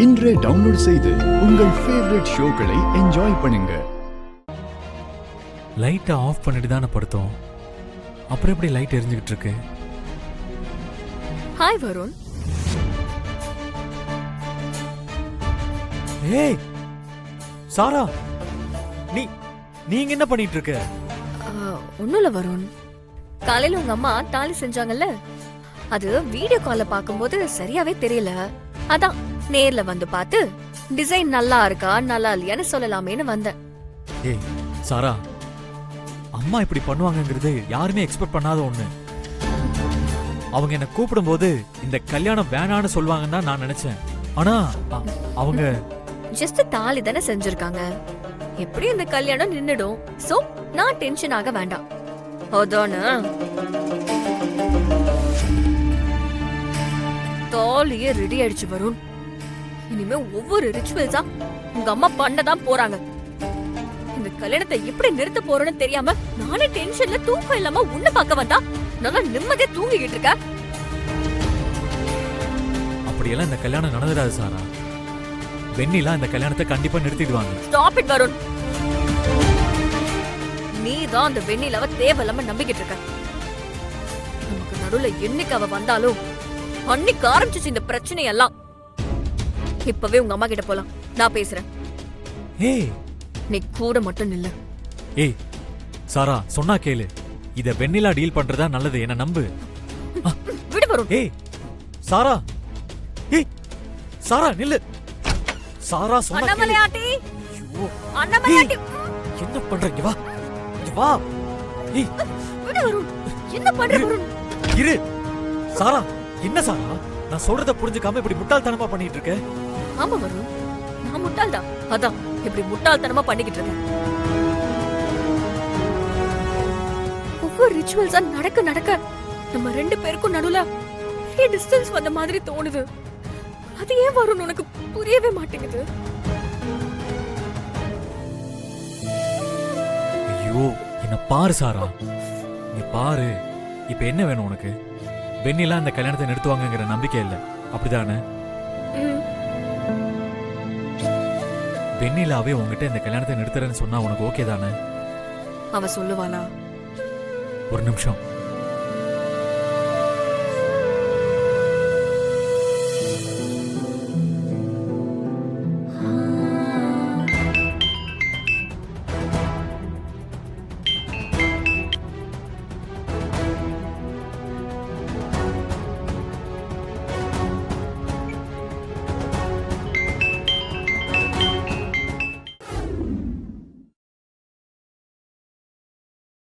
இன்றே டவுன்லோட் செய்து உங்கள் ஃபேவரட் ஷோக்களை என்ஜாய் பண்ணுங்க. லைட்டை ஆஃப் பண்ணிட்டு தானே படுத்தோம், அப்புறம் எப்படி லைட் எரிஞ்சுக்கிட்டு இருக்கு? ஹாய் வருண். ஏய் சாரா, நீங்க என்ன பண்ணிட்டு இருக்க? ஒண்ணும் இல்ல வருண், காலையில உங்க அம்மா தாலி செஞ்சாங்கல்ல, அது வீடியோ கால்ல பாக்கும்போது சரியாவே தெரியல. அதான் நேர்ல வந்து பார்த்து டிசைன் நல்லா இருக்கா நல்லா இல்லையான்னு சொல்லலாமேன்னு வந்தேன். ஏய் சாரா, அம்மா இப்படி பண்ணுவாங்கங்கிறது யாருமே எக்ஸ்பெக்ட் பண்ணாத ஒண்ணு. அவங்க என்ன கூப்பிடும் போது இந்த கல்யாணம் வேணான்னு சொல்லுவாங்கன்னு தான் நான் நினைச்சேன். ஆனா அவங்க ஜஸ்ட் தாலி தானே செஞ்சிருக்காங்க, எப்படி இந்த கல்யாணம் நின்னுடும். சோ நான் டென்ஷன் ஆக வேண்டாம். அதானே தாலியே ரெடி ஆயிடுச்சு வருண். இனிமே ஒவ்வொரு ரிச்சுவல்ஸா உங்க அம்மா பண்ணதான் போறாங்க. இந்த கல்யாணத்தை எப்படி நிறுத்த போறோன்னு தெரியாம நானே டென்ஷன்ல தூக்கம் இல்லாம உன்ன பார்க்க வந்தா நல்லா நிம்மதியா தூங்கிக்கிட்டு இருக்க. அப்படியெல்லாம் இந்த கல்யாணம் நடந்துடாது சாரா. வெண்ணிலா இந்த கல்யாணத்தை கண்டிப்பா நிறுத்திடுவாங்க. Stop it Varun. நீ தான் அந்த வெண்ணிலாவை தேவையில்லாம நம்பிக்கிட்டு இருக்க. நமக்கு நடுவுல என்னைக்கு அவ வந்தாலும் அன்னைக்கு ஆரம்பிச்சிச்சு இந்த பிரச்சனை எல்லாம். இப்பவே உங்க அம்மா கிட்ட போலாம், நான் பேசுறேன். ஏய் நீ கூட மட்டும் நில்ல. ஏய் சாரா, சொன்னா கேளு. இத வெண்ணிலா டீல் பண்றதா நல்லது, என்ன நம்பு. விடு வருண். ஏய் சாரா, ஏய் சாரா நில்லு. சாரா சொன்னா கேளு. அண்ணாமலையாட்டி, ஐயோ, அண்ணாமலையாட்டி, என்ன பண்ற? இங்க வா, இங்க வா. ஏய் விடு வருண். என்ன பண்ற வருண்? இரு. சாரா, என்ன சாரா, நான் சொல்றத புரிஞ்சுக்காம இப்படி முட்டாள்தனமா பண்ணிட்டு இருக்க? ஆமா வருண், நான் முட்டாள்தான். அதான் இப்படி முட்டாள்தனமா பண்ணிக்கிட்டு இருக்கேன். ஒவ்வொரு ரிச்சுவல்ஸா நடக்க நம்ம ரெண்டு பேருக்கும் நடுவுல பெரிய டிஸ்டன்ஸ் வந்த மாதிரி தோணுது. அது ஏன் வருண் உனக்கு புரியவே மாட்டேங்குது? ஐயோ, என்ன பாரு சாரா, நீ பாரு. இப்ப என்ன வேணும் உனக்கு? வெண்ணிலா இந்த கல்யாணத்தை நிறுத்துவாங்கங்கிற நம்பிக்கை இல்ல, அப்படிதானே? வெண்ணிலாவே உங்ககிட்ட இந்த கல்யாணத்தை நிறுத்துறேன்னு சொன்னா உனக்கு ஓகே தானே? அவ சொல்லுவாளா? ஒரு நிமிஷம்.